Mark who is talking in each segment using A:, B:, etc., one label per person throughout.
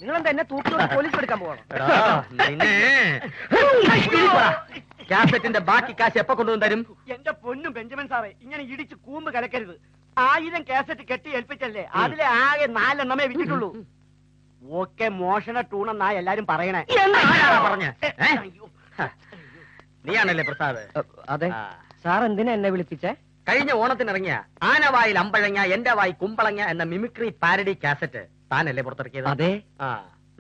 A: നിങ്ങൾ എന്താ എന്നെ തൂക്കി പോലീസ് എടുക്കാൻ പോകണം?
B: കാസറ്റിന്റെ ബാക്കി കാശ് എപ്പോ കൊണ്ടുവന്ന് തരും?
A: എന്റെ പൊന്നും ബെഞ്ചമിൻ സാറേ, ഇങ്ങനെ ഇടിച്ച് കൂമ്പ് കലക്കരുത്. 1000 കാസറ്റ് കെട്ടി ഏൽപ്പിച്ചല്ലേ, അതിലെ ആകെ 4 എണ്ണമേ വിറ്റിട്ടുള്ളൂ. ഓക്കെ മോഷണ ടൂണെന്നാ എല്ലാരും പറയണേ.
B: പറഞ്ഞ നീയാണല്ലേ പ്രസാദ്?
A: അതെ സാർ. എന്തിനാ എന്നെ വിളിപ്പിച്ചേ?
B: കഴിഞ്ഞ ഓണത്തിനിറങ്ങിയ ആനവായിൽ അമ്പഴങ്ങ എന്റെ വായി കുമ്പളങ്ങ എന്ന മിമിക്രി പാരഡി കാസറ്റ് താനല്ലേ പുറത്തിറക്കിയത്?
A: അതെ.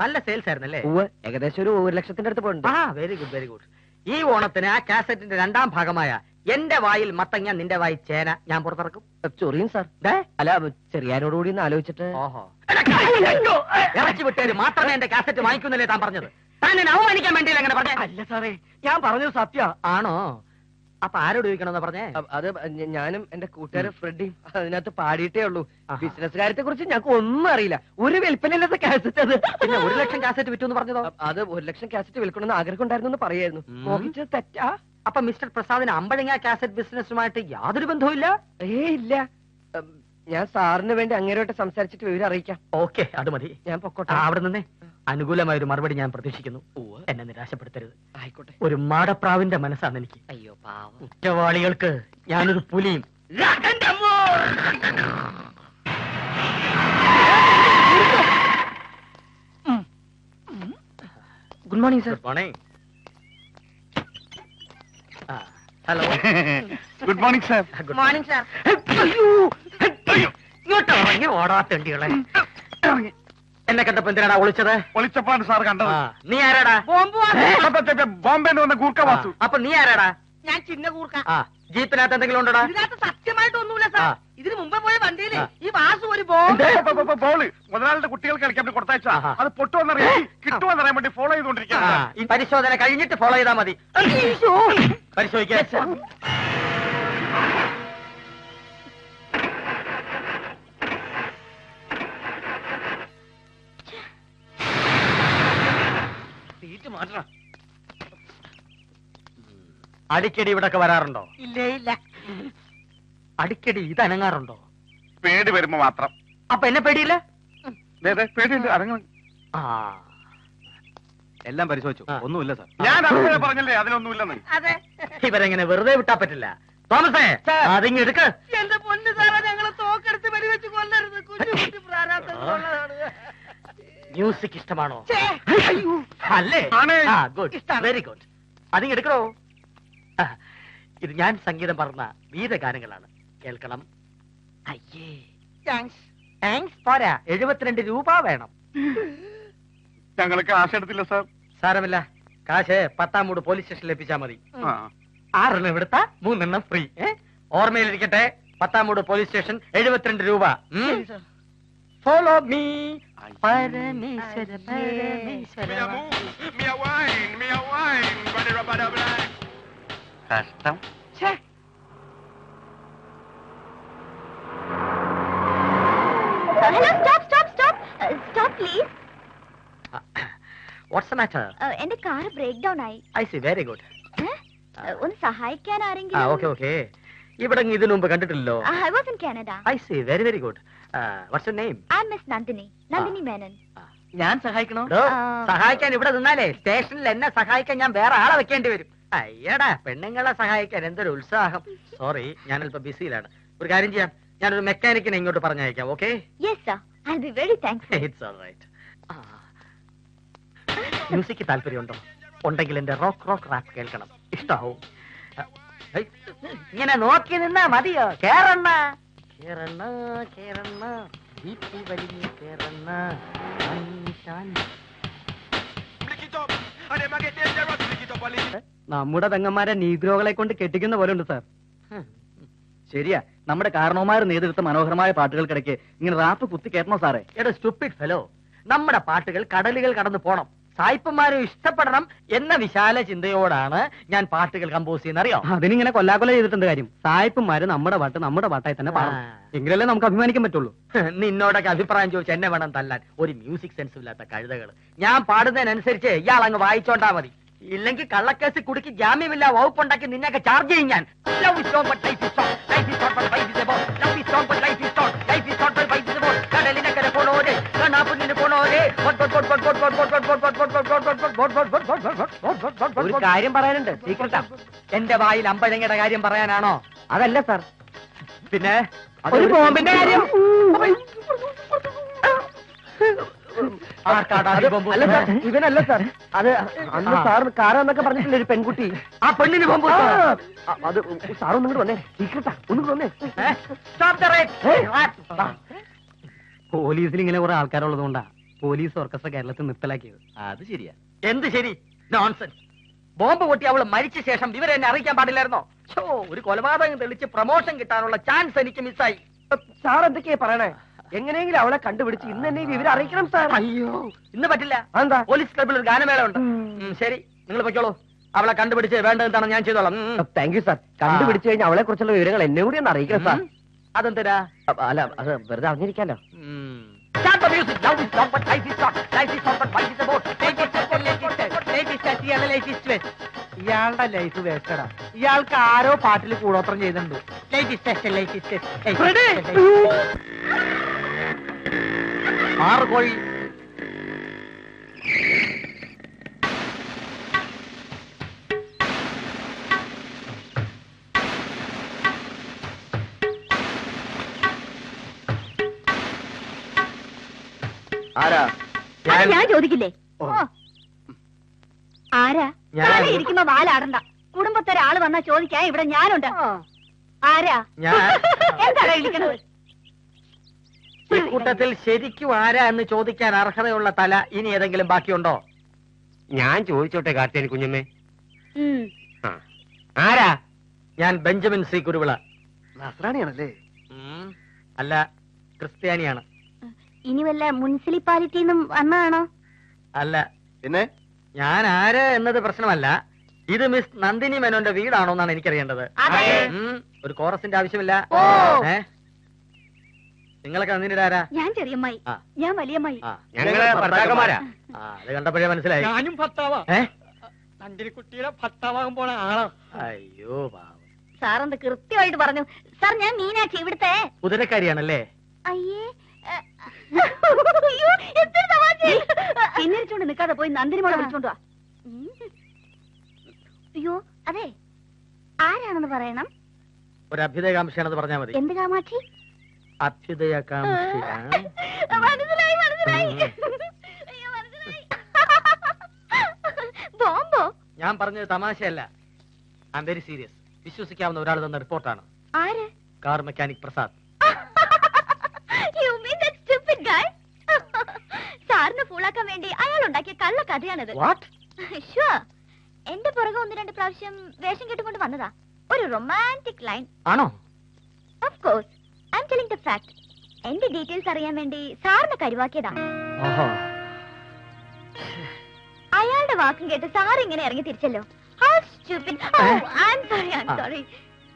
B: നല്ല സെയിൽസ് ആയിരുന്നല്ലേ?
A: ഏകദേശം ഒരു 1 ലക്ഷത്തിന്റെ അടുത്ത് പോയിട്ടുണ്ട്.
B: Very good very good. ഈ ഓണത്തിന് ആ കാസറ്റിന്റെ 2ാം ഭാഗമായ എന്റെ വായിൽ മത്തങ്ങ നിന്റെ വായി ചേന ഞാൻ പുറത്തിറക്കും.
A: ചൊറിയും സാർ. അല്ല, ചെറിയാനോടുകൂടി ഒന്ന് ആലോചിച്ചിട്ട്.
B: ഓഹോ, ഇറക്കി വിട്ടേര് മാത്രമേ എന്റെ കാസറ്റ് വാങ്ങിക്കുന്നല്ലേ താൻ പറഞ്ഞത്? താൻ എന്നെ അവമാനിക്കാൻ വേണ്ടിയില്ല അങ്ങനെ പറഞ്ഞേ?
A: അല്ല സാറേ, ഞാൻ പറഞ്ഞത് സത്യ.
B: ആണോ? അപ്പൊ ആരോട് ചോദിക്കണമെന്ന് പറഞ്ഞേ?
A: അത് ഞാനും എന്റെ കൂട്ടുകാരൻ ഫ്രെഡിയും അതിനകത്ത് പാടിയിട്ടേ ഉള്ളൂ. ബിസിനസ്സുകാരത്തെ കുറിച്ച് ഞങ്ങൾക്ക് ഒന്നും അറിയില്ല. ഒരു വിൽപ്പനയില്ലാത്ത കാസറ്റ് അത്.
B: പിന്നെ 1 ലക്ഷം കാസറ്റ് വിറ്റു എന്ന് പറഞ്ഞതോ?
A: അത് 1 ലക്ഷം കാസറ്റ് വിൽക്കണമെന്ന് ആഗ്രഹം ഉണ്ടായിരുന്നു പറയായിരുന്നു. മോഹിച്ചത് തെറ്റാ?
B: അപ്പൊ മിസ്റ്റർ പ്രസാദിന് അമ്പഴങ്ങ കാസറ്റ് ബിസിനസ്സുമായിട്ട് യാതൊരു ബന്ധവുമില്ല?
A: ഇല്ല. ഞാൻ സാറിന് വേണ്ടി അങ്ങേരോട്ട് സംസാരിച്ചിട്ട് വിവരം അറിയിക്കാം.
B: ഓക്കെ, അത് മതി.
A: ഞാൻ പൊക്കോട്ടെ.
B: അവിടെ നിന്നേ അനുകൂലമായ ഒരു മറുപടി ഞാൻ പ്രതീക്ഷിക്കുന്നു. എന്നെ നിരാശപ്പെടുത്തരുത്.
A: ആയിക്കോട്ടെ.
B: ഒരു മാടപ്രാവിന്റെ മനസ്സാണ് എനിക്ക്.
A: അയ്യോ പാവം.
B: കുറ്റവാളികൾക്ക് ഞാനൊരു പുലിയും.
A: Good morning sir.
B: Good morning. Hello.
C: Good morning sir.
B: Good morning sir. ഇങ്ങോട്ട് ഇറങ്ങി ഓടാത്തണ്ടികളെ. എന്നെ കണ്ടപ്പോ എന്തിനാടാ ഒളിച്ചത്?
C: ഒളിച്ചപ്പാണ് സാർ കണ്ടത്.
B: നീ ആരാടാ?
C: ബോംബെ വന്ന ഗൂർക്ക വാസു.
B: അപ്പൊ നീ ആരാടാ?
D: ഞാൻ ചിന്ന കൂർക്ക.
B: ജീപ്പിനകത്ത് എന്തെങ്കിലും ഉണ്ടോടാ?
D: ഇതിനകത്ത് സത്യമായിട്ടൊന്നുമില്ല സാർ. ഇതിന് മുമ്പേ പോയ വണ്ടിയില് ഈ വാസു ഒരു ബോംബ്
C: ബോള് മുതലാളിയുടെ കുട്ടികൾക്ക് കളിക്കാൻ വേണ്ടി കൊടുത്തയച്ച അത് പൊട്ടുവന്നറിയാം കിട്ടുമെന്നറിയാൻ വേണ്ടി ഫോളോ ചെയ്തുകൊണ്ടിരിക്കുകയാണ്.
B: ഈ പരിശോധന കഴിഞ്ഞിട്ട് ഫോളോ ചെയ്താൽ മതി. പരിശോധിക്കാം. അടിക്കടി ഇവിടൊക്കെ വരാറുണ്ടോ?
D: ഇല്ലേ ഇല്ല.
B: അടിക്കടി ഇത് അനങ്ങാറുണ്ടോ?
C: പേടി വരുമ്പോ മാത്രം.
B: അപ്പൊ എന്നെ പേടിയില്ല?
C: പേടിയുണ്ട്. അനങ്ങ
E: എല്ലാം പരിശോധിച്ചു. ഒന്നുമില്ല സാർ.
C: ഞാൻ അങ്ങനെ പറഞ്ഞല്ലേ അതിലൊന്നുമില്ലെന്ന്.
D: അതെ.
B: ഇവരെങ്ങനെ വെറുതെ വിട്ടാ പറ്റില്ല. തോമസേ, അതിങ്ങ് എടുക്ക്.
D: എന്റെ പൊന്ന് സാറേ, ഞങ്ങളെ തോക്കെടുത്ത് വെടിവെച്ച് കൊല്ലരുത്. കുഞ്ഞു കുട്ടി പ്രാരാബ്ദങ്ങളുള്ളതാണ്.
B: മ്യൂസിക് ഇഷ്ടമാണോ? അല്ലേ? Good, very good. അതിങ്ങ് എടുക്കണോ? ഇത് ഞാൻ സംഗീതം പറഞ്ഞ ഗീതഗാനങ്ങളാണ്. കേൾക്കണം. അയ്യേ, താങ്ക്സ് പോരാ, 72 രൂപ വേണം.
C: ഞങ്ങൾക്ക് ആശയെടുത്തില്ല സാർ.
B: സാരമില്ല, കാശ് 10-ാം മൂട് പോലീസ് സ്റ്റേഷനിൽ എത്തിച്ചാ മതി. 6 എണ്ണം എടുത്താ 3 എണ്ണം ഫ്രീ. ഓർമ്മയിലിരിക്കട്ടെ, 10-ാം മൂട് പോലീസ് സ്റ്റേഷൻ, 72 രൂപ. Follow me. പരമേശ്വര പരമേശ്വര.
C: കഷ്ടം.
F: Hello, stop, please.
B: What's the matter?
F: എന്റെ കാർ ബ്രേക്ക് ഡൗൺ ആയി.
B: I see, very good.
F: ഒന്ന് സഹായിക്കാൻ ആരെങ്കിലും?
B: Okay. ഇവിടെ ഇതിനു മുമ്പ് കണ്ടിട്ടില്ലല്ലോ.
F: I was in Canada.
B: I see, very good. What's your name?
F: I'm Miss Nandini Menon.
A: ഞാൻ സഹായിക്കണോ?
B: സഹായിക്കാൻ ഇവിടെ നിന്നാലേ സ്റ്റേഷനിൽ എന്നെ സഹായിക്കാൻ ഞാൻ വേറെ ആളെ വെക്കേണ്ടി വരും. അയ്യടാ, പെണ്ണുങ്ങളെ സഹായിക്കാൻ എന്തൊരു ഉത്സാഹം. സോറി, ഞാനിപ്പോ ബിസിയിലാണ്. ഒരു കാര്യം ചെയ്യാം, ഞാനൊരു മെക്കാനിക്കിനെ ഇങ്ങോട്ട് പറഞ്ഞയക്കാം. Okay?
F: Yes sir, I'll be very thankful.
B: It's all right. Music താല്പര്യമുണ്ടോ? ഉണ്ടെങ്കിൽ എന്റെ റോക്ക് റാപ്പ് കേൾക്കണം. ഇഷ്ടാവും. ഇങ്ങനെ നോക്കി നിന്നാ മതിയോ? കേറണ്ണ വീട്ടിൽ വലിയ കേറണ്ണ.
A: നമ്മുടെ പെങ്ങന്മാരെ നീഗ്രോകളെ കൊണ്ട് കെട്ടിക്കുന്ന പോലെ ഉണ്ട് സാർ.
E: ശരിയാ, നമ്മുടെ കാരണവന്മാർ നേതൃത്വ മനോഹരമായ പാട്ടുകൾക്കിടയ്ക്ക് ഇങ്ങനെ റാപ്പ് കുത്തി കേട്ടണോ സാറേ?
B: എടാ സ്റ്റുപ്പിഡ് ഫെലോ, നമ്മുടെ പാട്ടുകൾ കടലുകൾ കടന്നു പോണം, സായിപ്പന്മാരും ഇഷ്ടപ്പെടണം എന്ന വിശാല ചിന്തയോടാണ് ഞാൻ പാട്ടുകൾ കമ്പോസ് ചെയ്യുന്ന. അറിയോ?
A: അതിനിങ്ങനെ കൊല്ലാകൊല ചെയ്തിട്ടുണ്ട് കാര്യം. സായിപ്പന്മാര് നമ്മുടെ പാട്ടായി തന്നെ പാടണം. എങ്കിലല്ലേ നമുക്ക് അഭിമാനിക്കാൻ പറ്റുള്ളൂ.
B: നിന്നോടൊക്കെ അഭിപ്രായം ചോദിച്ചു എന്നെ വേണം തല്ലാൻ. ഒരു മ്യൂസിക് സെൻസ് ഇല്ലാത്ത കഴുതകൾ. ഞാൻ പാടുന്നതിനനുസരിച്ച് ഇയാൾ അങ്ങ് വായിച്ചോണ്ടാ മതി. ഇല്ലെങ്കിൽ കള്ളക്കേസ് കുടുക്കി ജാമ്യമില്ല വകുപ്പുണ്ടാക്കി നിന്നെയൊക്കെ ചാർജ് ചെയ്യും ഞാൻ. കടലിനക്കര പോണോരെ കണ്ണാപ്പുണ്ണിന്
A: ഒരു കാര്യം പറയാനുണ്ട് സീക്രട്ടാ.
B: എന്റെ വായിൽ അമ്പഴങ്ങയുടെ കാര്യം പറയാനാണോ?
A: അതല്ല സാർ,
B: പിന്നെ
A: ഒരു ബോംബിന്റെ കാര്യം.
B: ആർക്കാടാ ഈ ബോംബ്?
A: അല്ല സാർ, ഇവനല്ല സാർ. അത് അന്ന് സാറിന് കാരാന്നൊക്കെ പറഞ്ഞിട്ടില്ല ഒരു പെൺകുട്ടി.
B: ആ പെണ്ണിന് ബോംബ്
A: ആ,
B: വെച്ചോ?
A: അത് സാർ ഒന്നും വന്നേ സീക്രട്ടാ, ഒന്നും വന്നേ.
B: Stop the rape. പോലീസിൽ ഇങ്ങനെ കുറെ ആൾക്കാരുള്ളത് കൊണ്ടാ പോലീസ് ഓർക്കസ്ട്ര കേരളത്തിൽ നിർത്തലാക്കിയത്.
E: അത് ശരിയാ.
B: എന്ത് ശരി? നോൺസെൻസ്. ബോംബ് പൊട്ടി അവള് മരിച്ച ശേഷം വിവരം എന്നെ അറിയിക്കാൻ പാടില്ലായിരുന്നോ? ഒരു കൊലപാതകം തെളിച്ച് പ്രൊമോഷൻ കിട്ടാനുള്ള ചാൻസ് എനിക്ക് മിസ്സായി.
A: സാർ എന്തൊക്കെയാ പറയണേ? എങ്ങനെയെങ്കിലും അവളെ കണ്ടുപിടിച്ച് ഇന്ന് തന്നെ ഈ വിവരം അറിയിക്കണം സാർ.
B: അയ്യോ, ഇന്ന് പറ്റില്ല.
A: എന്താ?
B: പോലീസ് ക്ലബിൽ ഒരു ഗാനമേള ഉണ്ട്. ശരി, നിങ്ങൾ പൊയ്ക്കോളൂ. അവളെ കണ്ടുപിടിച്ച് വേണ്ടതെന്താണ് ഞാൻ ചെയ്തോളാം.
A: Thank you sir. കണ്ടുപിടിച്ചു കഴിഞ്ഞാൽ അവളെ കുറിച്ചുള്ള വിവരങ്ങൾ എന്നെ കൂടി ഒന്ന് അറിയിക്കണം സാർ.
B: അതെന്തിനാ?
A: അല്ല, അത് വെറുതെ അറിഞ്ഞിരിക്കാലോ.
B: Start the music. Now is not what life is not. Life is not what life is about. ഇയാളുടെ ലൈഫ് വേസ്റ്റഡാ. ഇയാൾക്ക് ആരോ പാട്ടിൽ കൂടോത്രം ചെയ്യുന്നുണ്ട്. ആറ് കോഴി.
E: ആരാ?
F: ഞാൻ ചോദിക്കില്ലേ?
B: ഓ.
F: ആരാ?
B: ഞാൻ.
F: ഇരിക്കുമ്പോ വാലാടണ്ട. കുടുംബത്തെ ഒരാള് വന്നാ ചോദിക്കാൻ ഇവിടെ ഞാനുണ്ട്. ആരാ?
B: ഞാൻ.
F: എന്താണ് വിളിക്കണത്?
B: ഈ കൂട്ടത്തിൽ ശരിക്കും ആരാ എന്ന് ചോദിക്കാൻ അർഹതയുള്ള തല ഇനി ഏതെങ്കിലും ബാക്കിയുണ്ടോ?
A: ഞാൻ ചോദിച്ചോട്ടെ കാർത്തിയാനി കുഞ്ഞമ്മേ.
F: ഉം.
A: ആരാ?
B: ഞാൻ ബെഞ്ചമിൻ സി കുരുവിള.
A: നസ്രാണിയാണല്ലേ?
B: അല്ല, ക്രിസ്ത്യാനിയാണ്.
F: ഇനി വല്ല മുനിസിപ്പാലിറ്റിന്നും വന്നതാണോ?
B: അല്ല.
E: പിന്നെ
B: ഞാൻ ആര് എന്നത് പ്രശ്നമല്ല. ഇത് മിസ് നന്ദിനി മേനോന്റെ വീടാണോ എന്നാണ് എനിക്കറിയേണ്ടത്.
F: അതെ.
B: ഒരു കോറസിന്റെ ആവശ്യമില്ല.
F: ഓ.
B: നിങ്ങളൊക്കെ നന്ദിനിയുടെ ആരാ?
F: ഞാൻ ചെറിയമ്മായി.
B: ആ.
F: ഞാൻ വലിയമ്മായി.
A: ഞങ്ങള് ഭർത്താക്കന്മാരാ.
B: അത് കണ്ടപ്പോഴേ മനസ്സിലായി.
D: ഞാനും ഭർത്താവാ.
B: ഏ?
D: നന്ദിനിക്കുട്ടിയുടെ ഭർത്താവാകാൻ പോണ ആളാ.
B: അയ്യോ പാവം.
F: സാറെന്ത് കൃത്യമായിട്ട് പറഞ്ഞു. സാർ, ഞാൻ മീനാക്ഷി, ഇവിടുത്തെ.
B: കുതിരക്കാരിയാണല്ലേ?
F: അയ്യേ. അയ്യോ, എന്തൊരു തമാശ. പിന്നിരിച്ചോണ്ട് നിൽക്കാതെ പോയി നന്ദിനി മോളെ വിളിച്ചോണ്ട് വാ. അയ്യോ, അതെ, ആരാണെന്ന് പറയണം.
B: ഒരു അഭ്യുദയകാംക്ഷയാണെന്ന് പറഞ്ഞാൽ മതി.
F: എന്ത് കാമാക്ഷി?
B: അഭ്യുദയകാംക്ഷ.
F: മനസ്സിലായി, മനസ്സിലായി. അയ്യോ, മനസ്സിലായി. ബോംബോ?
B: ഞാൻ പറഞ്ഞത് തമാശയല്ല. I'm very serious. വിശ്വസിക്കാവുന്ന ഒരാൾ തന്ന റിപ്പോർട്ടാണ്.
F: ആര്?
B: Car mechanic Prasad.
F: You mean that stupid guy? സാറിനെ ഫൂളാക്കാൻ വേണ്ടി അയാൾ ഉണ്ടാക്കിയ കള്ള കഥയാണിത്.
B: What?
F: Sure. എന്റെ പുറകെ 1-2 പ്രാവശ്യം വേഷം കെട്ടുകൊണ്ട് വന്നതാ. ഒരു റൊമാൻറ്റിക് ലൈൻ.
B: ആണോ?
F: Of course. I'm telling the fact. എന്റെ ഡീറ്റെയിൽസ് അറിയാൻ വേണ്ടി സാറിനെ കരുവാക്കിയതാ.
B: ഓഹോ.
F: അയാളുടെ വാക്കും കേട്ട് സാർ ഇങ്ങനെ ഇറങ്ങി തിരിച്ചല്ലോ. How stupid. Oh, I'm sorry.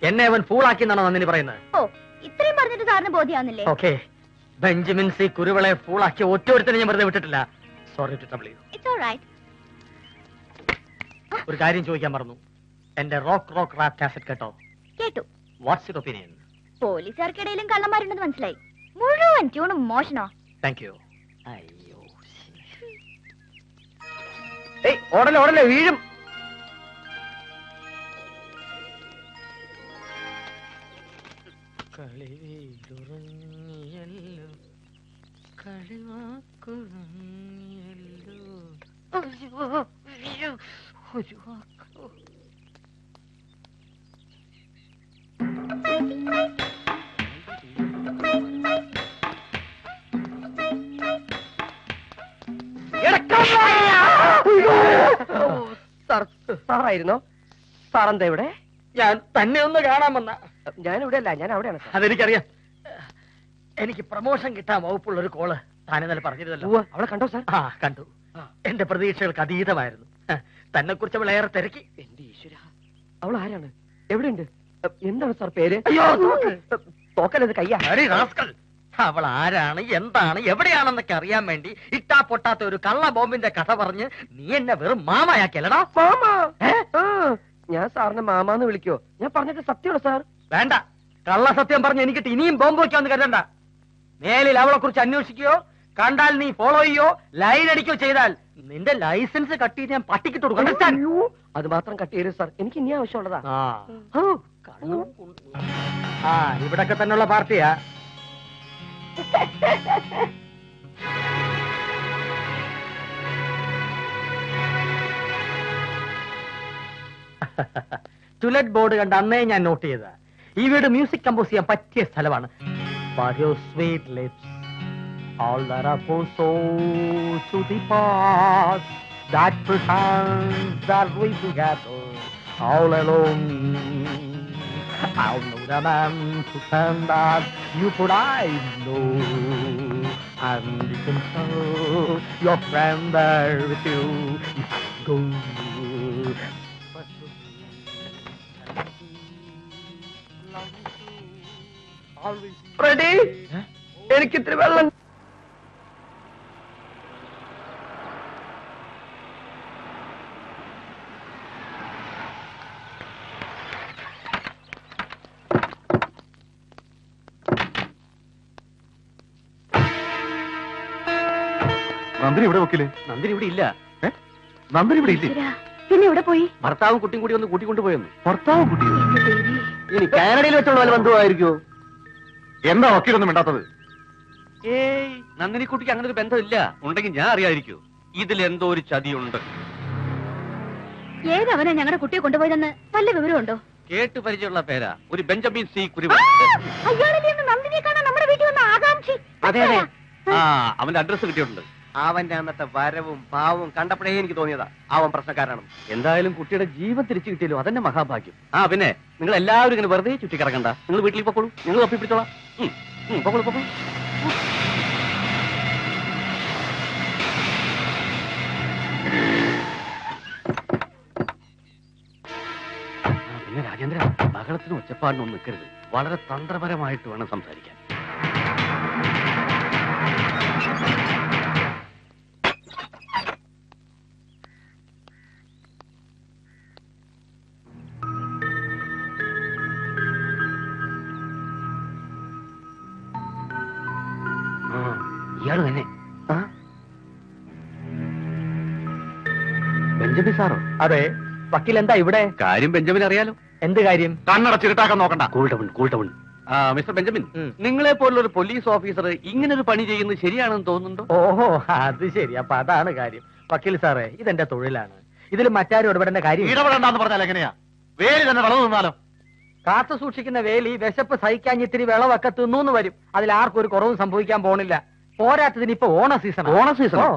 B: എന്നെ അവൻ ഫൂളാക്കി എന്നാണോ നന്ദിനി പറയുന്നത്?
F: ഓ, ഇത്രയും പറഞ്ഞിട്ട് സാറിന് ബോധ്യാവുന്നില്ലേ?
B: ഓക്കെ. ബെഞ്ചമിൻ സി കുരുവിളെ ഫൂളാക്കി ഒറ്റൊരുത്തനെ ഞാൻ വെറുതെ വിട്ടിട്ടില്ല. Sorry to trouble you.
F: It's all right.
B: ഒരു കാര്യം ചോദിക്കാൻ മറന്നു. എന്റെ റോക്ക് റാപ്പ് കാസറ്റ് കേട്ടോ?
F: കേട്ടു.
B: What's your opinion?
F: പോലീസുകാർക്കിടയിലും കള്ളന്മാരുണ്ടെന്ന് മനസ്സിലായി. മുഴുവൻ ട്യൂണും മോഷണോ?
B: Thank you. അയ്യോ,
A: ഓടല്ലേ വീഴും.
B: കളിവീടുറങ്ങിയല്ലോ, കളിവാക്കുറങ്ങിയല്ലോ.
A: സാറായിരുന്നോ? സാറെന്താ ഇവിടെ?
B: ഞാൻ തന്നെ ഒന്ന് കാണാൻ വന്ന.
A: ഞാനിവിടെ അല്ല, ഞാൻ അവിടെയാണ്.
B: അതെനിക്കറിയാം. എനിക്ക് പ്രമോഷൻ കിട്ടാൻ വകുപ്പുള്ള ഒരു കോള് താൻ ഇന്നലെ പറഞ്ഞിരുന്നല്ലോ.
A: അവളെ കണ്ടോ സാർ?
B: ആ, കണ്ടു. എന്റെ പ്രതീക്ഷകൾക്ക് അതീതമായിരുന്നു. തന്നെ കുറിച്ച് അവൾ ഏറെ തിരക്കി.
A: എന്റെ ഈശ്വര, അവൾ ആരാണ്? എവിടെയുണ്ട്? എന്താണ് സാർ പേര്?
B: അയ്യോ, തോക്ക്.
A: തോക്കല്ലത് കയ്യാ.
B: അരെ റാസ്കൽ. അവൾ ആരാണ്, എന്താണ്, എവിടെയാണെന്നൊക്കെ അറിയാൻ വേണ്ടി ഇട്ടാ പൊട്ടാത്ത ഒരു കള്ള ബോംബിന്റെ കഥ പറഞ്ഞ് നീ എന്നെ വെറും മാമയാക്കിയല്ലടാ.
A: മാമ? ഞാൻ സാറിനെ മാമാന്ന് വിളിക്കോ? ഞാൻ പറഞ്ഞിട്ട് സത്യമാണ് സാർ.
B: വേണ്ട, കള്ള സത്യം പറഞ്ഞ് എനിക്കിട്ട് ഇനിയും ബോംബ് വെക്കാന്ന് കരുതണ്ട. മേലിൽ അവളെ കുറിച്ച് അന്വേഷിക്കുകയോ കണ്ടാൽ നീ ഫോളോ ചെയ്യോ ലൈൻ അടിക്കോ ചെയ്താൽ നിന്റെ ലൈസൻസ് കട്ട് ചെയ്ത് ഞാൻ പട്ടിക്കിട്ട് കൊടുക്കാം.
A: അത് മാത്രം കട്ട് ചെയ്യരുത് സാർ, എനിക്ക് ഇനി ആവശ്യമുള്ളതാ.
B: ഇവിടൊക്കെ തന്നെയുള്ള പാർട്ടിയാ. ടുലറ്റ് ബോർഡ് കണ്ട് അന്നേ ഞാൻ നോട്ട് ചെയ്ത ഈ വീട് മ്യൂസിക് കമ്പോസ് ചെയ്യാൻ പറ്റിയ സ്ഥലമാണ്. But your sweet lips, all that are so to the past, that pretends that we together all alone. I'll know the man to send that you could I know, and you can tell your friend there with you. You have to go.
A: Ready, എനിക്കിത്തിരി വെള്ളം.
C: നന്ദിനി ഇവിടെ വക്കീലേ?
B: നന്ദിനി ഇവിടെ ഇല്ല.
C: നന്ദിനി ഇവിടെ ഇല്ലേ?
F: പിന്നെ ഇവിടെ പോയി?
B: ഭർത്താവും കുട്ടിയും കൂടി ഒന്ന് കൂട്ടിക്കൊണ്ടുപോയെന്ന്.
C: ഭർത്താവും കുട്ടിയോ?
A: ഇനി കാനഡയിൽ വെച്ചുള്ള വല്ല ബന്ധുവായിരിക്കോ?
C: എന്താ വക്കീലൊന്നും മിണ്ടാത്തത്?
B: ഏയ്, നന്ദിനി കുട്ടിക്ക് അങ്ങനെ ഒരു ബന്ധമില്ല. ഉണ്ടെങ്കിൽ ഞാൻ അറിയാതിരിക്കൂ. ഇതിലെന്തോ ഒരു ചതിയുണ്ട്.
F: ഏതവനാ ഞങ്ങളുടെ കുട്ടിയെ കൊണ്ടുപോയതെന്ന് വല്ല വിവരമുണ്ടോ?
B: കേട്ട് പരിചയമുള്ള പേരാ, ഒരു ബെഞ്ചമിൻ സി കുരുവ.
F: അയാളല്ലേ നന്ദിനിയെ കാണാൻ നമ്മുടെ വീട്ടിൽ വന്ന ആകാംക്ഷി?
A: അതെ അതെ,
B: ആ, അവന്റെ അഡ്രസ് കിട്ടിയിട്ടുണ്ട്.
A: അവന്റെ അന്നത്തെ വരവും ഭാവവും കണ്ടപ്പോഴേ എനിക്ക് തോന്നിയതാ അവൻ പ്രശ്നക്കാരാണ്.
B: എന്തായാലും കുട്ടിയുടെ ജീവൻ തിരിച്ചു കിട്ടിയല്ലോ, അതന്നെ മഹാഭാഗ്യം. ആ പിന്നെ നിങ്ങൾ എല്ലാവരും ഇങ്ങനെ വെറുതെ ചുറ്റിക്കിടക്കണ്ട. നിങ്ങൾ വീട്ടിൽ പൊക്കോളൂ, നിങ്ങൾ തപ്പി പിടിച്ചോളാം. പൊക്കോളൂ പൊക്കോളൂ. പിന്നെ രാജേന്ദ്ര, ബഹളത്തിനും ഒച്ചപ്പാടിനും ഒന്നും നിൽക്കരുത്. വളരെ തന്ത്രപരമായിട്ട് വേണം സംസാരിക്കാൻ. ഇയാള് തന്നെ ബെഞ്ചമിൻ സാറോ? അതെ. വക്കീൽ എന്താ ഇവിടെ? കാര്യം ബെഞ്ചമിൻ അറിയാലോ. എന്ത് കാര്യം?
C: കണ്ണടച്ചിട്ടാക്കാൻ നോക്കണ്ട.
B: കൂൾട്ടവൺ. മിസ്റ്റർ ബെഞ്ചമിൻ, നിങ്ങളെ പോലുള്ള ഒരു പോലീസ് ഓഫീസർ ഇങ്ങനെ ഒരു പണി ചെയ്യുന്നത് ശരിയാണെന്ന് തോന്നുന്നുണ്ടോ? ഓഹോ, അത് ശരി. അപ്പൊ അതാണ് കാര്യം. വക്കീൽ സാറേ, ഇതെന്റെ തൊഴിലാണ്. ഇതിൽ മറ്റാരും ഇടപെടേണ്ട കാര്യം.
C: ഇടപെടണ്ടെന്ന് പറഞ്ഞാൽ എങ്ങനെയാ? വേലി തന്നെ വളർന്നു നിന്നാലോ?
B: കാത്തു സൂക്ഷിക്കുന്ന വേലി വിശപ്പ് സഹിക്കാൻ ഇത്തിരി വിളവൊക്കെ തിന്നൂന്ന് വരും. അതിൽ ആർക്കും ഒരു കുറവും സംഭവിക്കാൻ പോണില്ല. പോരാത്തതിന് ഇപ്പൊ ഓണ സീസൺ.
C: ഓണ സീസൺ?
B: ഓ,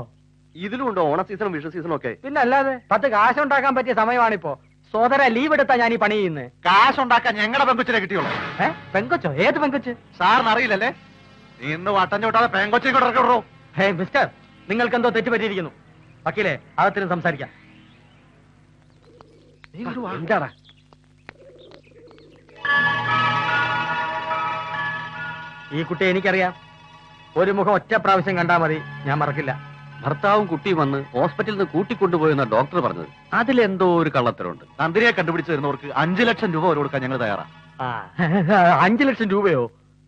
C: ഇതിലുണ്ടോ ഓണ സീസണും വിഷു സീസണും ഒക്കെ?
B: പിന്നെ അല്ലാതെ 10 കാശുണ്ടാക്കാൻ പറ്റിയ സമയമാണിപ്പോ. സോദര ലീവ് എടുത്താ ഞാൻ ഈ പണി ചെയ്യുന്നത്.
C: കാശുണ്ടാക്കാൻ ഞങ്ങളുടെ പെങ്കൊച്ചിനെ കിട്ടിയോളൂ.
B: പെങ്കൊച്ചോ? ഏത് പെങ്കൊച്ച്?
C: സാറിന് അറിയില്ലല്ലേ? ഇന്ന് വട്ടം ചോട്ടാതെ പെങ്കൊച്ചിനെ കൂടെ ഇറക്കിവിടോ.
B: ഹേ മിസ്റ്റർ, നിങ്ങൾക്ക് എന്തോ തെറ്റ് പറ്റിയിരിക്കുന്നു. വക്കീലെ, അകത്തിനും സംസാരിക്കാം. എന്താടാ? ഈ കുട്ടിയെ എനിക്കറിയാം. ഒരു മുഖം ഒറ്റ പ്രാവശ്യം കണ്ടാ മതി, ഞാൻ മറക്കില്ല. ഭർത്താവും കുട്ടിയും വന്ന് ഹോസ്പിറ്റലിൽ നിന്ന് കൂട്ടിക്കൊണ്ടുപോയെന്ന ഡോക്ടർ പറഞ്ഞത്. അതിലെന്തോ ഒരു കള്ളത്തരമുണ്ട്.
C: നന്ദിനിയെ കണ്ടുപിടിച്ച് തരുന്നവർക്ക് 5 ലക്ഷം രൂപ വരെ കൊടുക്കാൻ ഞങ്ങൾ തയ്യാറാ.
B: 5 ലക്ഷം രൂപയോ?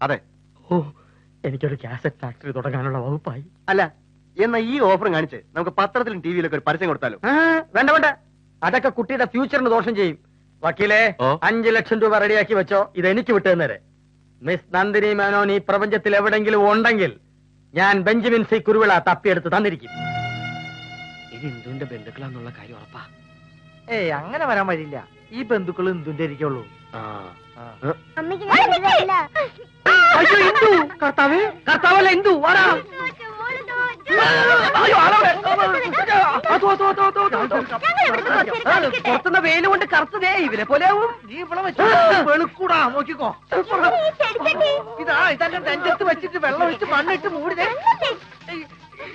C: അതെ.
B: ഓ, എനിക്കൊരു കാസറ്റ് ഫാക്ടറി തുടങ്ങാനുള്ള വകുപ്പായി.
A: അല്ല, എന്നാ ഈ ഓഫറും കാണിച്ച് നമുക്ക് പത്രത്തിലും ടിവിയിലൊക്കെ ഒരു പരസ്യം കൊടുത്താലോ?
B: വേണ്ട വേണ്ട, അതൊക്കെ കുട്ടിയുടെ ഫ്യൂച്ചറിന് ദോഷം ചെയ്യും. വക്കീലെ, 5 ലക്ഷം രൂപ റെഡിയാക്കി വെച്ചോ. ഇത് എനിക്ക് വിട്ടുതന്നേരെ. മിസ് നന്ദിനി മേനോൻ ഈ പ്രപഞ്ചത്തിൽ എവിടെങ്കിലും ഉണ്ടെങ്കിൽ ഞാൻ ബെഞ്ചമിൻ സി കുരുവിള തപ്പിയെടുത്ത് തന്നിരിക്കും. ഇത് ഇന്ദുവിന്റെ ബന്ധുക്കളാന്നുള്ള കാര്യം ഉറപ്പാ?
D: ഏയ്, അങ്ങനെ വരാൻ വഴിയില്ല. ഈ ബന്ധുക്കൾ ഇന്ദുന്റെ ഇരിക്കുള്ളൂ.
B: അയ്യോ, ഇന്ദു! കർത്താവേ, കർത്താവല്ല ഇന്ദു, വാടാ. പുറത്തുനിന്ന് വെയിൽ കൊണ്ട് കറുത്തതേ ഇവരെ പോലെയാവും.
D: നീ ഇവിടെ വെച്ച് വെളുക്കൂടാ, നോക്കിക്കോ. ഇതെല്ലാം നെഞ്ചത്ത് വെച്ചിട്ട് വെള്ളം ഒഴിച്ച് മണ്ണിട്ട് മൂടിതേ.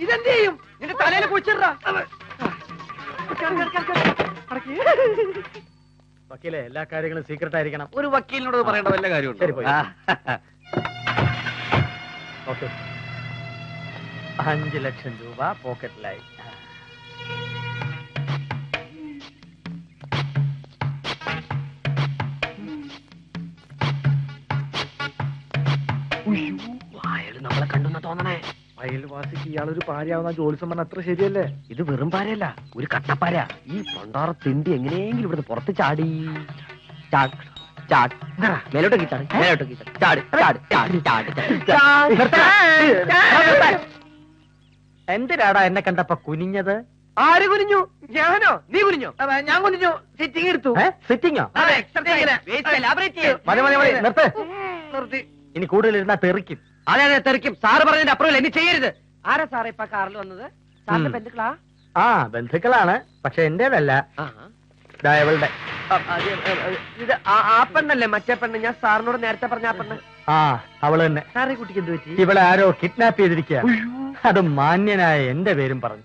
D: ഇതെന്ത് ചെയ്യും? നിന്റെ തലയിൽ കുഴിച്ചിടാ.
B: വക്കീലെ, എല്ലാ കാര്യങ്ങളും സീക്രട്ട് ആയിരിക്കണം.
C: ഒരു വക്കീലിനോട് പറയേണ്ട വല്ല കാര്യമുണ്ട്?
B: ശരി, പോയി. ഓക്കെ, 5 ലക്ഷം രൂപ പോക്കറ്റിലായി. അയാള് നമ്മളെ കണ്ടെന്ന് തോന്നണേ.
C: അയൽവാസിക്ക് ഇയാളൊരു പാരയാവുന്ന ജോലിസം പറഞ്ഞ അത്ര ശരിയല്ലേ?
D: ഇത് വെറും പാരയല്ല, ഒരു കട്ടപ്പാര. ഈ പണ്ടാറ തിണ്ടി എങ്ങനെയെങ്കിലും ഇവിടുന്ന് പുറത്ത് ചാടി മേലോട്ടേക്ക് ചാടി, മേലോട്ടേക്ക് ചാടി, ചാടി, ചാടി, ചാടി, ചാടി.
B: എന്തിനാടാ എന്നെ കണ്ടപ്പോ കുനിഞ്ഞത്?
D: ആര് കുനിഞ്ഞു? ഞാനോ? നീ കുനിഞ്ഞോ? ഞാൻ കുനിഞ്ഞു. സിറ്റിംഗ് എടുത്തു.
B: സിറ്റിങ്ങോ? മതി മതി മതി, നിർത്ത്.
D: നിർത്തി.
B: ഇനി കൂടുതൽ ഇരുന്നാ തെറിക്കും.
D: അതെ അതെ, തെറിക്കും. സാറ് പറഞ്ഞതിന്റെ അപ്പുറം എന്നെ ചെയ്യരുത്. ആരാ സാറേ ഇപ്പൊ കാറിൽ വന്നത്? സാറിന്റെ ബന്ധുക്കളാ?
B: ആ, ബന്ധുക്കളാണ്, പക്ഷെ എന്റേതല്ല. ഇവളുടെ.
D: ഇത് ആ പെണ്ണല്ലേ, മറ്റേ പെണ്ണ്? ഞാൻ സാറിനോട് നേരത്തെ പറഞ്ഞ ആ പെണ്ണ്.
B: ആ, അവള് തന്നെ.
D: സാറേ കുട്ടിക്ക് എന്ത് പറ്റി?
B: ഇവളെ ആരോ കിഡ്നാപ്പ് ചെയ്തിരിക്കുക. അത് മാന്യനായ എന്റെ പേരും പറഞ്ഞു.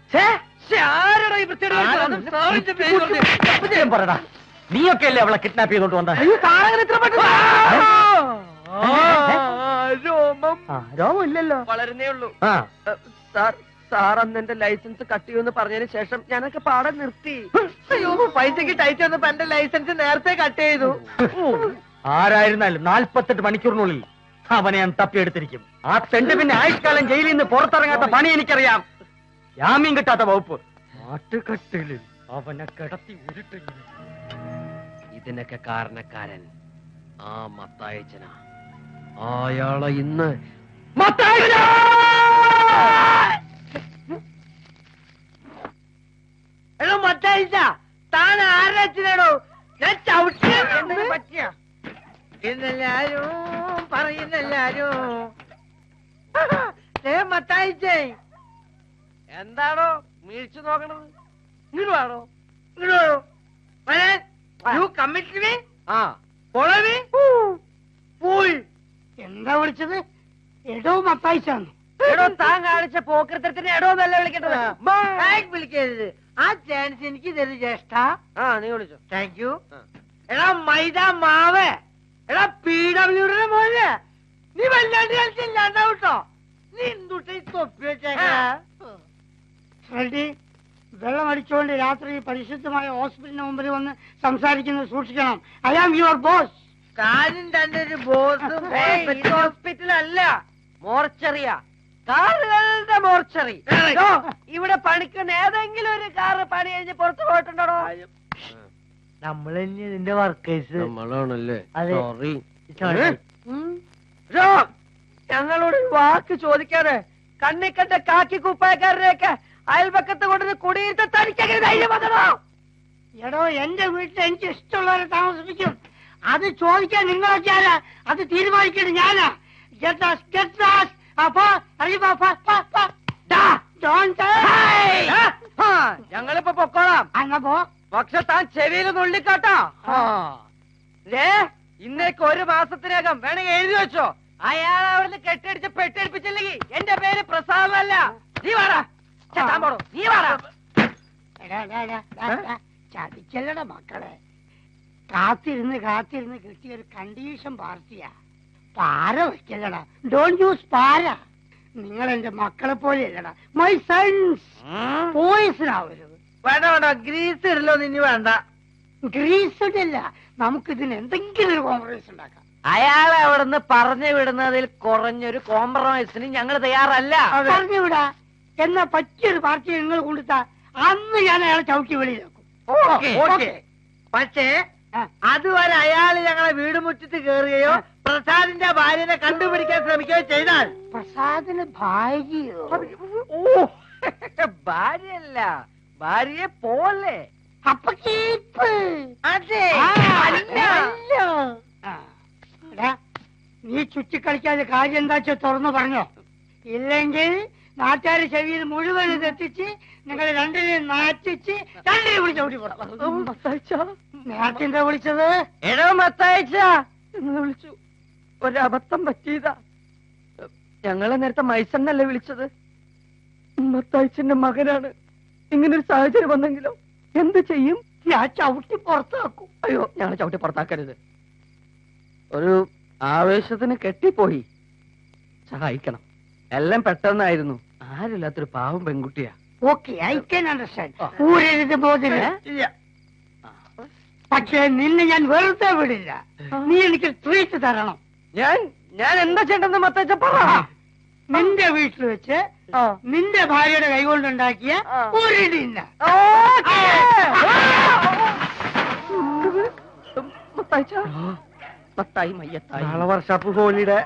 B: പറടാ, നീയൊക്കെ അല്ലേ അവളെ കിഡ്നാപ്പ് ചെയ്തോണ്ട് വന്ന? രോമം ഇല്ലല്ലോ.
D: വളരുന്നേ ഉള്ളൂ.
B: ആ,
D: സാർ അന്ന് എന്റെ ലൈസൻസ് കട്ട് ചെയ്യുമെന്ന് പറഞ്ഞതിന് ശേഷം ഞാനൊക്കെ പാടെ നിർത്തി. അയ്യോ, പൈസക്ക് ടൈറ്റ് വന്നപ്പോ എന്റെ ലൈസൻസ് നേരത്തെ കട്ട് ചെയ്തു.
B: ആരായിരുന്നാലും 48 മണിക്കൂറിനുള്ളിൽ അവനെ ഞാൻ തപ്പിയെടുത്തിരിക്കും. ആ തെണ്ട് പിന്നെ ആയുഷ്കാലം ജയിലിൽ നിന്ന് പുറത്തിറങ്ങാത്ത പണി എനിക്കറിയാം. ജാമ്യം കിട്ടാത്ത വകുപ്പ്. നാട്ടുകെട്ടില് അവനെ കിടത്തി ഉരുട്ടെങ്കിലും.
D: ഇതിനൊക്കെ കാരണക്കാരൻ ആ മത്തായച്ചന. അയാളെ ഇന്ന് എടോ മത്തായിച്ച, താൻ ആരുടെ അച്ഛനാണോ? ഞാൻ ചവിട്ടിയ പറ്റിയ ഇന്നെല്ലാരും പറയുന്നെല്ലാരും. മത്തായിച്ചേ, എന്താണോ വീഴ്ച നോക്കണത്? ഇങ്ങോട്ട് വേണോ? ഇങ്ങോട്ട് വേണോ? പോയി.
A: എന്താ വിളിച്ചത്? എടോ മത്തായിച്ചാന്ന്.
D: എടോ, താൻ കാണിച്ച പോക്കൃത്തരത്തിന് എടോ എന്നല്ല വിളിക്കേണ്ടത്. വിളിക്കരുത്. ആ ചാൻസ് എനിക്ക് തരും ജ്യേഷ്ഠ. നീ വിളിച്ചോ. Thank you. എടാ മൈദ മാവ്, എടാ PWയുടെ മോനെ, നീ വല്ലാണ്ട് കളിച്ചില്ലാണ്ടാവട്ടോ. നീ എന്തുട്ട തൊപ്പി വെച്ചേക്കാ?
A: റെഡി, വെള്ളം അടിച്ചുകൊണ്ട് രാത്രി പരിശുദ്ധമായ ഹോസ്പിറ്റലിന് മുമ്പിൽ വന്ന് സംസാരിക്കുന്നത് സൂക്ഷിക്കണം. I am your boss.
D: കാര്യം തന്റെ ഒരു ബോസും ഹോസ്പിറ്റൽ അല്ല, മോർച്ചറിയാ. കാറുകളുടെ മോർച്ചറി. ഇവിടെ പണിക്കുന്ന ഏതെങ്കിലും ഒരു കാറ് പണി കഴിഞ്ഞ് പുറത്തു പോയിട്ടുണ്ടോ?
A: നമ്മൾ തന്നെ ഇതിന്റെ വർക്കേഴ്സ്.
D: നമ്മളാണല്ലേ?
A: അതെ.
D: ഞങ്ങളോട് വാക്ക് ചോദിക്കാതെ കണ്ണിക്കണ്ട കാക്കി കുപ്പായക്കാരനെയൊക്കെ അയൽപക്കത്ത് കൊണ്ടുവന്ന് കുടിയിരുത്ത തനിക്കങ്ങനെ ധൈര്യം വന്നോ?
A: എടോ, എന്റെ വീട്ടിൽ എനിക്ക് ഇഷ്ടമുള്ളവരെ താമസിപ്പിക്കും. അത് ചോദിക്കാൻ നിങ്ങളൊക്കെ ആരാ? അത് തീരുമാനിക്കേണ്ടത് ഞാനാ.
D: ഞങ്ങളിപ്പോ പൊക്കോളാം.
A: അങ്ങപ്പോ
D: പക്ഷെ താൻ ചെവിയിൽ നുള്ളിക്കാട്ടോ. ഇന്നേക്ക് 1 മാസത്തിനകം വേണമെങ്കിൽ എഴുതി വെച്ചോ. അയാൾ അവിടുന്ന് കെട്ടടിച്ച് പെട്ടടിപ്പിച്ചില്ലെങ്കിൽ എന്റെ പേര് പ്രസാദമല്ല. നീ വാടാ, പോടോ, നീ വാടാ.
A: ചതിക്കല്ലട മക്കളെ. കാത്തിരുന്ന് കാത്തിരുന്ന് കിട്ടിയ ഒരു കണ്ടീഷൻ പാർട്ടിയാ. പാര വയ്ക്കല്ലടാ. ഡോണ്ട് യൂസ് പാര. നിങ്ങൾ എന്റെ മക്കളെ പോലെ അല്ലടാ. My sons. പോയിസൺ ആവരുത്.
D: വേണ്ട വേണ്ട, ഗ്രീസ് ഇടലോ നിന്നി വേണ്ട.
A: ഗ്രീസ് ഇടില്ല. നമുക്കിതിന് എന്തെങ്കിലും ഒരു കോംപ്രമൈസ് ഉണ്ടാക്കാം.
D: അയാളെ അവിടുന്ന് പറഞ്ഞു വിടുന്നതിൽ കുറഞ്ഞൊരു കോംപ്രമൈസിന് ഞങ്ങൾ തയ്യാറല്ല.
A: പറഞ്ഞുവിടാ. എന്നാ പറ്റിയൊരു പാർട്ടി നിങ്ങൾ കൊണ്ടുത്താ അന്ന് ഞാൻ അയാളെ ചവിട്ടി വെളിയിലാക്കും.
D: പക്ഷേ അതുവരെ അയാൾ ഞങ്ങളെ വീട് മുറ്റത്ത് കയറുകയോ പ്രസാദിന്റെ ഭാര്യനെ കണ്ടുപിടിക്കാൻ ശ്രമിക്കുകയോ ചെയ്താൽ.
A: പ്രസാദിന് ഭാര്യയോ?
D: ഭാര്യയല്ല, ഭാര്യയെ പോലെ.
A: അപ്പൊ കീപ്പ്.
D: അതെ.
A: നീ ചുറ്റിക്കളിക്കാതെ കാര്യം എന്താ വെച്ചാൽ തുറന്നു പറഞ്ഞോ. ഇല്ലെങ്കിൽ നാട്ടുകാരെ ചെവിയിൽ മുഴുവൻ ഇതെത്തിച്ച് നിങ്ങൾ രണ്ടിനെയും നാറ്റിച്ച് രണ്ടിനെ വിളിച്ച് ഓടി പോടാം. നേരത്തെ എന്താ വിളിച്ചത്?
D: എടോ മത്തായിച്ച എന്ന് വിളിച്ചു. ഒരബദ്ധം പറ്റിയതാ. ഞങ്ങളെ നേരത്തെ മൈസണ്ണല്ലേ വിളിച്ചത്? മത്തായിച്ചന്റെ മകനാണ്. ഇങ്ങനൊരു സാഹചര്യം വന്നെങ്കിലോ എന്ത് ചെയ്യും?
A: ഞാൻ ചവിട്ടി പുറത്താക്കും.
D: അയ്യോ, ഞങ്ങളെ ചവിട്ടി പുറത്താക്കരുത്. ഒരു ആവേശത്തിന് കെട്ടിപ്പോയി. സഹായിക്കണം. എല്ലാം പെട്ടെന്നായിരുന്നു. ആരില്ലാത്തൊരു പാവം പെൺകുട്ടിയാ.
A: Okay, I can understand. ഊരരുത് ബോധന. പക്ഷേ നിന്നെ ഞാൻ വെറുതെ വിടില്ല. നീ എനിക്ക് ട്രീറ്റ് തരണം.
D: ഞാൻ എന്താ ചെയ്യണ്ടെന്ന് മത്തച്ച പറ.
A: നിന്റെ വീട്ടിൽ വെച്ച് നിന്റെ ഭാര്യയുടെ കൈകൊണ്ടുണ്ടാക്കിയ ഒരു ഡിന്നർ.
B: മത്തായി മയ്യത്തായി നാളെ വർഷാപ്പ് ഹോളിയുടെ